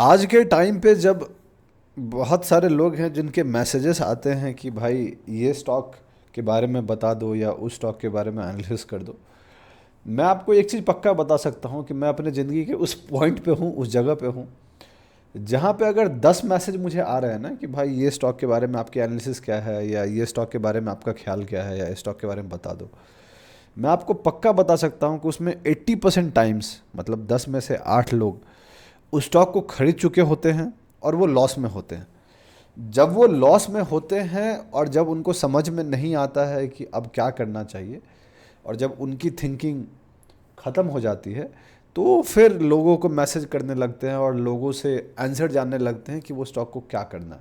आज के टाइम पे जब बहुत सारे लोग हैं जिनके मैसेजेस आते हैं कि भाई ये स्टॉक के बारे में बता दो या उस स्टॉक के बारे में एनालिसिस कर दो। मैं आपको एक चीज़ पक्का बता सकता हूँ कि मैं अपने ज़िंदगी के उस पॉइंट पे हूँ, उस जगह पे हूँ जहाँ पे अगर 10 मैसेज मुझे आ रहे हैं ना कि भाई ये स्टॉक के बारे में आपकी एनालिसिस क्या है या ये स्टॉक के बारे में आपका ख्याल क्या है या इस स्टॉक के बारे में बता दो, मैं आपको पक्का बता सकता हूँ कि उसमें 80% टाइम्स, मतलब 10 में से 8 लोग उस स्टॉक को खरीद चुके होते हैं और वो लॉस में होते हैं। जब वो लॉस में होते हैं और जब उनको समझ में नहीं आता है कि अब क्या करना चाहिए और जब उनकी थिंकिंग ख़त्म हो जाती है, तो फिर लोगों को मैसेज करने लगते हैं और लोगों से आंसर जानने लगते हैं कि वो स्टॉक को क्या करना है।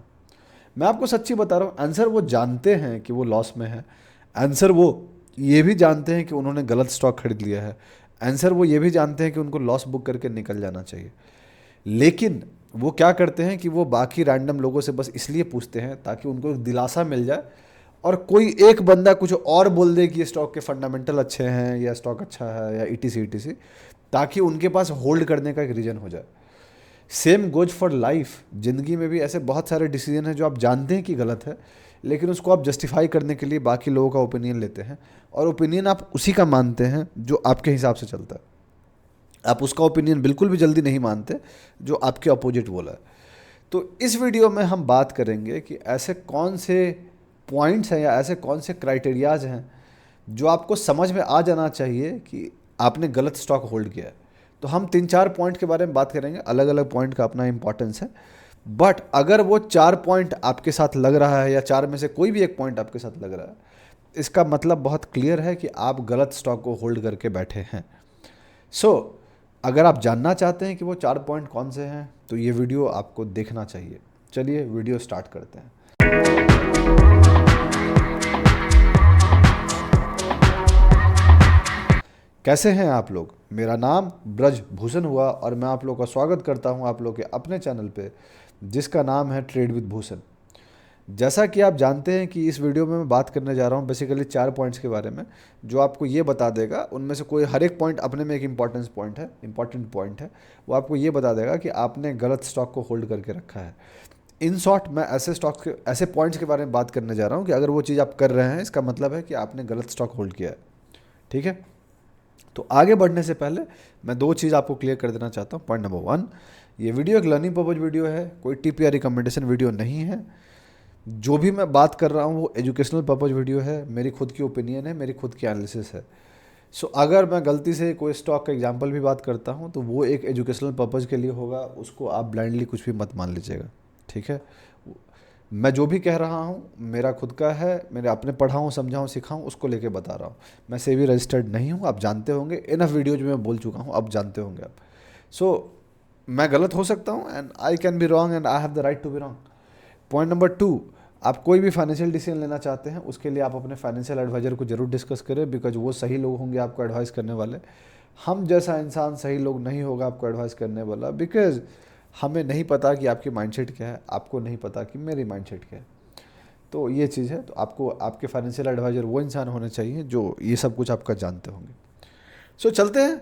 मैं आपको सच्ची बता रहा हूँ, आंसर वो जानते हैं कि वो लॉस में है। आंसर वो ये भी जानते हैं कि उन्होंने गलत स्टॉक खरीद लिया है। आंसर वो ये भी जानते हैं कि उनको लॉस बुक करके निकल जाना चाहिए। लेकिन वो क्या करते हैं कि वो बाकी रैंडम लोगों से बस इसलिए पूछते हैं ताकि उनको एक दिलासा मिल जाए और कोई एक बंदा कुछ और बोल दे कि ये स्टॉक के फंडामेंटल अच्छे हैं या स्टॉक अच्छा है या ईटीसी ईटीसी, ताकि उनके पास होल्ड करने का एक रीज़न हो जाए। Same goes for life. ज़िंदगी में भी ऐसे बहुत सारे डिसीजन हैं जो आप जानते हैं कि गलत है, लेकिन उसको आप जस्टिफाई करने के लिए बाकी लोगों का ओपिनियन लेते हैं और ओपिनियन आप उसी का मानते हैं जो आपके हिसाब से चलता है। आप उसका ओपिनियन बिल्कुल भी जल्दी नहीं मानते जो आपके अपोजिट बोला है। तो इस वीडियो में हम बात करेंगे कि ऐसे कौन से पॉइंट्स हैं या ऐसे कौन से क्राइटेरियाज हैं जो आपको समझ में आ जाना चाहिए कि आपने गलत स्टॉक होल्ड किया है। तो हम 3-4 पॉइंट के बारे में बात करेंगे, अलग अलग पॉइंट का अपना इंपॉर्टेंस है। बट अगर वो 4 पॉइंट आपके साथ लग रहा है या 4 में से कोई भी एक पॉइंट आपके साथ लग रहा है, इसका मतलब बहुत क्लियर है कि आप गलत स्टॉक को होल्ड करके बैठे हैं। सो अगर आप जानना चाहते हैं कि वो 4 पॉइंट कौन से हैं तो ये वीडियो आपको देखना चाहिए। चलिए वीडियो स्टार्ट करते हैं। कैसे हैं आप लोग? मेरा नाम ब्रज भूषण हुआ और मैं आप लोग का स्वागत करता हूं आप लोग के अपने चैनल पे जिसका नाम है ट्रेड विद भूषण। जैसा कि आप जानते हैं कि इस वीडियो में मैं बात करने जा रहा हूं बेसिकली 4 पॉइंट्स के बारे में जो आपको ये बता देगा, उनमें से कोई हर एक पॉइंट अपने में एक इंपॉर्टेंट पॉइंट है। वो आपको ये बता देगा कि आपने गलत स्टॉक को होल्ड करके रखा है। इन शॉर्ट मैं ऐसे स्टॉक्स के ऐसे पॉइंट्स के बारे में बात करने जा रहा हूँ कि अगर वो चीज़ आप कर रहे हैं इसका मतलब है कि आपने गलत स्टॉक होल्ड किया है। ठीक है, तो आगे बढ़ने से पहले मैं 2 चीज़ आपको क्लियर कर देना चाहता हूँ। पॉइंट नंबर 1, ये वीडियो एक लर्निंग पर्पज वीडियो है, कोई टिप या रिकमेंडेशन वीडियो नहीं है। जो भी मैं बात कर रहा हूँ वो एजुकेशनल पर्पज वीडियो है, मेरी खुद की ओपिनियन है, मेरी खुद की एनालिसिस है। सो अगर मैं गलती से कोई स्टॉक का एग्जांपल भी बात करता हूँ तो वो एक एजुकेशनल पर्पज़ के लिए होगा, उसको आप ब्लाइंडली कुछ भी मत मान लीजिएगा। ठीक है, मैं जो भी कह रहा हूँ मेरा खुद का है, मैंने अपने पढ़ाऊँ समझाऊँ सिखाऊँ उसको लेके बता रहा हूँ। मैं सेबी रजिस्टर्ड नहीं हूँ, आप जानते होंगे। इनफ वीडियो जो मैं बोल चुका हूँ अब जानते होंगे आप। सो मैं गलत हो सकता हूँ and I can be wrong and I have the right to be wrong. Point number 2, आप कोई भी फाइनेंशियल डिसीजन लेना चाहते हैं उसके लिए आप अपने फाइनेंशियल एडवाइजर को जरूर डिस्कस करें, बिकॉज वो सही लोग होंगे आपको एडवाइस करने वाले। हम जैसा इंसान सही लोग नहीं होगा आपको एडवाइस करने वाला, बिकॉज हमें नहीं पता कि आपकी माइंडसेट क्या है, आपको नहीं पता कि मेरी माइंडसेट क्या है। तो ये चीज़ है, तो आपको आपके फाइनेंशियल एडवाइजर वो इंसान होने चाहिए जो ये सब कुछ आपका जानते होंगे। सो चलते हैं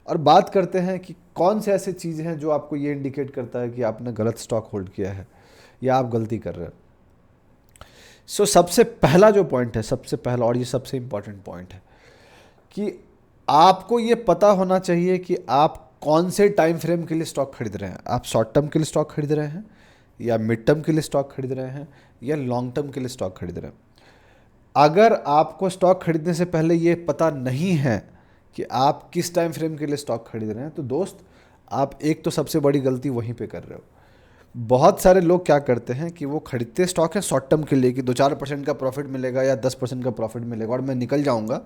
और बात करते हैं कि कौन से ऐसे चीज़ें हैं जो आपको ये इंडिकेट करता है कि आपने गलत स्टॉक होल्ड किया है या आप गलती कर रहे हैं। सो सबसे पहला जो पॉइंट है, सबसे पहला और ये सबसे इंपॉर्टेंट पॉइंट है कि आपको ये पता होना चाहिए कि आप कौन से टाइम फ्रेम के लिए स्टॉक खरीद रहे हैं। आप शॉर्ट टर्म के लिए स्टॉक खरीद रहे हैं या मिड टर्म के लिए स्टॉक खरीद रहे हैं या लॉन्ग टर्म के लिए स्टॉक खरीद रहे हैं। अगर आपको स्टॉक खरीदने से पहले ये पता नहीं है कि आप किस टाइम फ्रेम के लिए स्टॉक खरीद रहे हैं तो दोस्त, आप एक तो सबसे बड़ी गलती वहीं पे कर रहे हो। बहुत सारे लोग क्या करते हैं कि वो खरीदते स्टॉक है शॉर्ट टर्म के लिए कि 2-4% का प्रॉफिट मिलेगा या 10% का प्रॉफिट मिलेगा और मैं निकल जाऊंगा,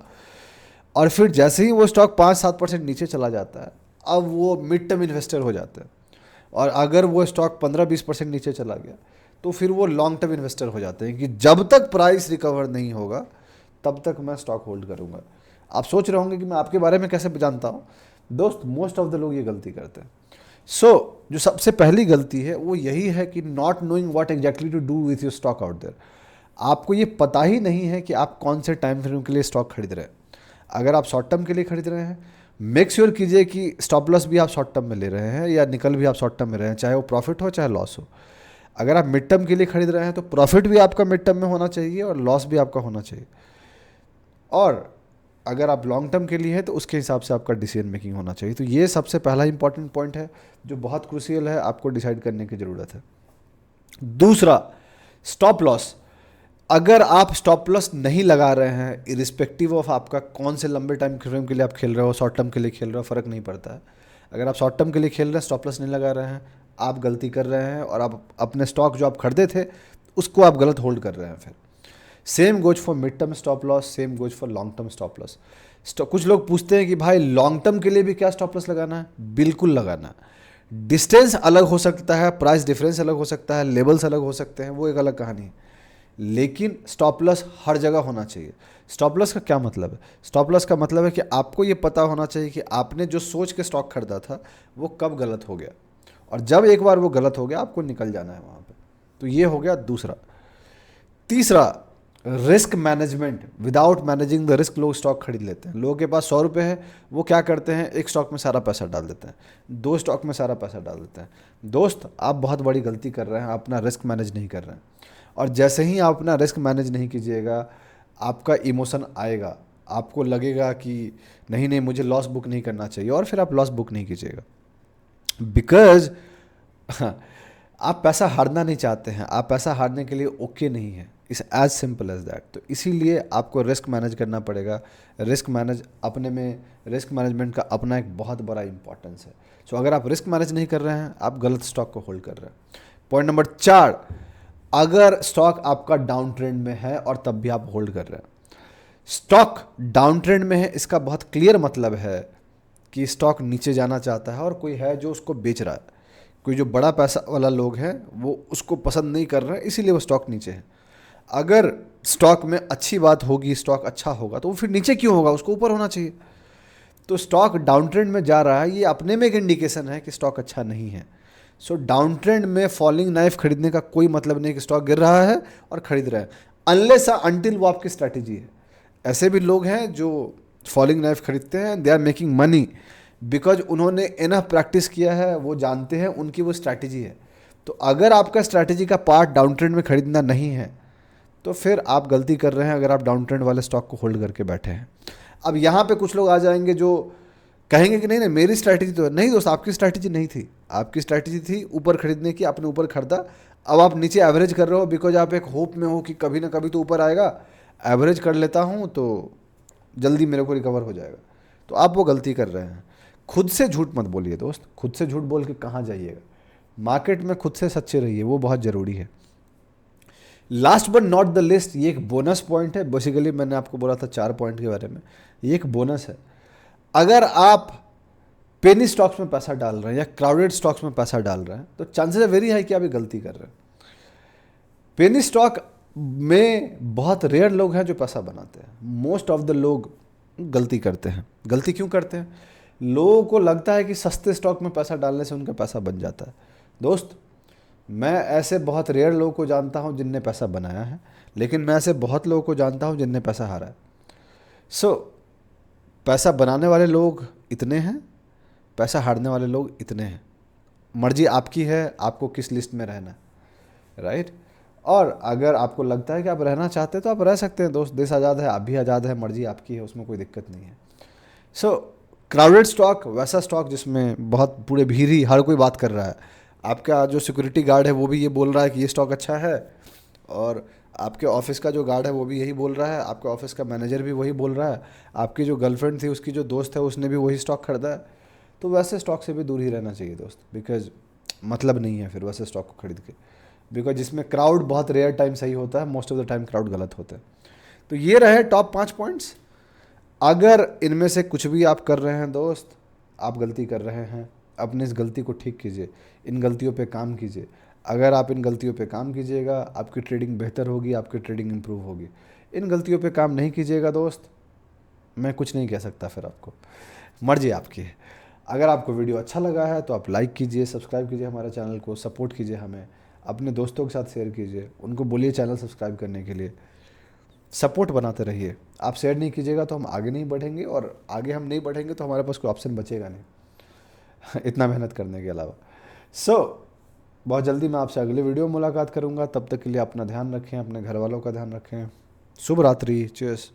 और फिर जैसे ही वो स्टॉक 5-7% नीचे चला जाता है अब वो मिड टर्म इन्वेस्टर हो जाते हैं, और अगर वो स्टॉक 15-20% नीचे चला गया तो फिर वो लॉन्ग टर्म इन्वेस्टर हो जाते हैं कि जब तक प्राइस रिकवर नहीं होगा तब तक मैं स्टॉक होल्ड करूंगा। आप सोच रहे होंगे कि मैं आपके बारे में कैसे जानता हूँ। दोस्त, मोस्ट ऑफ द लोग ये गलती करते हैं। जो सबसे पहली गलती है वो यही है कि not knowing what exactly to do with your stock out there. आपको ये पता ही नहीं है कि आप कौन से टाइम फ्रेम के लिए स्टॉक खरीद रहे हैं। अगर आप शॉर्ट टर्म के लिए खरीद रहे हैं मेक श्योर कीजिए कि स्टॉप लॉस भी आप शॉर्ट टर्म में ले रहे हैं या निकल भी आप शॉर्ट टर्म में रहे हैं, चाहे वो प्रॉफिट हो चाहे लॉस हो। अगर आप मिड टर्म के लिए खरीद रहे हैं तो प्रॉफिट भी आपका मिड टर्म में होना चाहिए और लॉस भी आपका होना चाहिए। और अगर आप लॉन्ग टर्म के लिए है तो उसके हिसाब से आपका डिसीजन मेकिंग होना चाहिए। तो ये सबसे पहला इंपॉर्टेंट पॉइंट है जो बहुत क्रूशियल है, आपको डिसाइड करने की ज़रूरत है। दूसरा, स्टॉप लॉस। अगर आप स्टॉप लॉस नहीं लगा रहे हैं, इरिस्पेक्टिव ऑफ आपका कौन से लंबे टाइम फ्रेम के लिए आप खेल रहे हो, शॉर्ट टर्म के लिए खेल रहे हो, फ़र्क नहीं पड़ता है। अगर आप शॉर्ट टर्म के लिए खेल रहे हैं, स्टॉप लॉस नहीं लगा रहे हैं, आप गलती कर रहे हैं और आप अपने स्टॉक जो आप खरीदे थे उसको आप गलत होल्ड कर रहे हैं। फिर same goes for mid term stop loss, same goes for long term stop loss. कुछ लोग पूछते हैं कि भाई लॉन्ग टर्म के लिए भी क्या स्टॉप लॉस लगाना है? बिल्कुल लगाना। डिस्टेंस अलग हो सकता है, प्राइस डिफरेंस अलग हो सकता है, लेवल्स अलग हो सकते हैं, वो एक अलग कहानी है, लेकिन स्टॉप लॉस हर जगह होना चाहिए। स्टॉप लॉस का क्या मतलब है? स्टॉप लॉस का मतलब है कि आपको ये पता होना चाहिए कि आपने जो सोच के स्टॉक खरीदा था वो कब गलत हो गया, और जब एक बार वो गलत हो गया आपको निकल जाना है वहाँ पे। तो ये हो गया दूसरा। तीसरा, risk management. Without managing the risk लोग स्टॉक खरीद लेते हैं। लोगों के पास 100 रुपये है, वो क्या करते हैं, एक स्टॉक में सारा पैसा डाल देते हैं, 2 स्टॉक में सारा पैसा डाल देते हैं। दोस्त, आप बहुत बड़ी गलती कर रहे हैं, आप अपना रिस्क मैनेज नहीं कर रहे हैं। और जैसे ही आप अपना रिस्क मैनेज नहीं कीजिएगा, आपका इमोशन आएगा, आपको लगेगा कि नहीं नहीं मुझे लॉस बुक नहीं करना चाहिए, और फिर आप लॉस बुक नहीं कीजिएगा। बिकॉज आप पैसा हारना नहीं चाहते हैं, आप पैसा हारने के लिए ओके नहीं है। It's as simple as that. तो इसीलिए आपको रिस्क मैनेज करना पड़ेगा। रिस्क मैनेजमेंट का अपना एक बहुत बड़ा इंपॉर्टेंस है। सो अगर आप रिस्क मैनेज नहीं कर रहे हैं, आप गलत स्टॉक को होल्ड कर रहे हैं। पॉइंट नंबर 4, अगर स्टॉक आपका डाउन ट्रेंड में है और तब भी आप होल्ड कर रहे हैं। स्टॉक डाउन ट्रेंड में है, इसका बहुत क्लियर मतलब है कि स्टॉक नीचे जाना चाहता है और कोई है जो उसको बेच रहा है। कोई जो बड़ा पैसा वाला लोग हैं वो उसको पसंद नहीं कर रहे हैं, इसीलिए वो स्टॉक नीचे है। अगर स्टॉक में अच्छी बात होगी, स्टॉक अच्छा होगा, तो वो फिर नीचे क्यों होगा, उसको ऊपर होना चाहिए। तो स्टॉक डाउन ट्रेंड में जा रहा है, ये अपने में एक इंडिकेशन है कि स्टॉक अच्छा नहीं है। सो डाउन ट्रेंड में फॉलिंग नाइफ खरीदने का कोई मतलब नहीं कि स्टॉक गिर रहा है और खरीद रहे हैं, अनलेस अनटिल वो आपकी स्ट्रैटेजी है। ऐसे भी लोग हैं जो फॉलिंग नाइफ खरीदते हैं, they are making money because उन्होंने इनफ प्रैक्टिस किया है, वो जानते हैं, उनकी वो स्ट्रैटेजी है। तो अगर आपका स्ट्रैटेजी का पार्ट डाउन ट्रेंड में खरीदना नहीं है तो फिर आप गलती कर रहे हैं अगर आप डाउन ट्रेंड वाले स्टॉक को होल्ड करके बैठे हैं। अब यहाँ पे कुछ लोग आ जाएंगे जो कहेंगे कि नहीं नहीं मेरी स्ट्रैटेजी तो नहीं। दोस्त, आपकी स्ट्रैटेजी नहीं थी, आपकी स्ट्रैटेजी थी ऊपर खरीदने की, आपने ऊपर खरीदा। अब आप नीचे एवरेज कर रहे हो बिकॉज आप एक होप में हो कि कभी ना कभी तो ऊपर आएगा, एवरेज कर लेता हूँ तो जल्दी मेरे को रिकवर हो जाएगा। तो आप वो गलती कर रहे हैं। खुद से झूठ मत बोलिए दोस्त, खुद से झूठ बोल के कहाँ जाइएगा। मार्केट में खुद से सच्चे रहिए, वो बहुत ज़रूरी है। Last but not the list, ये एक बोनस पॉइंट है। बेसिकली मैंने आपको बोला था 4 पॉइंट के बारे में, ये एक बोनस है। अगर आप पेनी स्टॉक्स में पैसा डाल रहे हैं या क्राउडेड स्टॉक्स में पैसा डाल रहे हैं तो चांसेस है वेरी हाई कि आप ये गलती कर रहे हैं। पेनी स्टॉक में बहुत रेयर लोग हैं जो पैसा बनाते हैं, मोस्ट ऑफ द लोग गलती करते हैं। गलती क्यों करते हैं? लोगों को लगता है कि सस्ते स्टॉक में पैसा डालने से उनका पैसा बन जाता है। दोस्त, मैं ऐसे बहुत रेयर लोगों को जानता हूं जिनने पैसा बनाया है, लेकिन मैं ऐसे बहुत लोगों को जानता हूं जिनने पैसा हारा है। सो पैसा बनाने वाले लोग इतने हैं, पैसा हारने वाले लोग इतने हैं। मर्जी आपकी है आपको किस लिस्ट में रहना है, राइट। और अगर आपको लगता है कि आप रहना चाहते हैं तो आप रह सकते हैं दोस्त, देश आज़ाद है, आप भी आज़ाद है, मर्जी आपकी है, उसमें कोई दिक्कत नहीं है। सो क्राउडेड स्टॉक वैसा स्टॉक जिसमें बहुत पूरे भीड़ ही हर कोई बात कर रहा है। आपका जो सिक्योरिटी गार्ड है वो भी ये बोल रहा है कि ये स्टॉक अच्छा है, और आपके ऑफिस का जो गार्ड है वो भी यही बोल रहा है, आपके ऑफिस का मैनेजर भी वही बोल रहा है, आपकी जो गर्लफ्रेंड थी उसकी जो दोस्त है उसने भी वही स्टॉक खरीदा है। तो वैसे स्टॉक से भी दूर ही रहना चाहिए दोस्त, बिकॉज मतलब नहीं है फिर वैसे स्टॉक को खरीद के, बिकॉज जिसमें क्राउड बहुत रेयर टाइम सही होता है, most of the time crowd गलत होता है। तो ये रहे टॉप 5 पॉइंट्स। अगर इनमें से कुछ भी आप कर रहे हैं दोस्त, आप गलती कर रहे हैं, अपनी इस गलती को ठीक कीजिए, इन गलतियों पे काम कीजिए। अगर आप इन गलतियों पे काम कीजिएगा आपकी ट्रेडिंग बेहतर होगी, आपकी ट्रेडिंग इंप्रूव होगी। इन गलतियों पे काम नहीं कीजिएगा दोस्त, मैं कुछ नहीं कह सकता, फिर आपको मर्जी आपकी है। अगर आपको वीडियो अच्छा लगा है तो आप लाइक कीजिए, सब्सक्राइब कीजिए हमारे चैनल को, सपोर्ट कीजिए हमें, अपने दोस्तों के साथ शेयर कीजिए, उनको बोलिए चैनल सब्सक्राइब करने के लिए। सपोर्ट बनाते रहिए। आप शेयर नहीं कीजिएगा तो हम आगे नहीं बढ़ेंगे, और आगे हम नहीं बढ़ेंगे तो हमारे पास कोई ऑप्शन बचेगा नहीं इतना मेहनत करने के अलावा। सो बहुत जल्दी मैं आपसे अगले वीडियो में मुलाकात करूंगा। तब तक के लिए अपना ध्यान रखें, अपने घर वालों का ध्यान रखें। शुभ रात्रि। चीयर्स।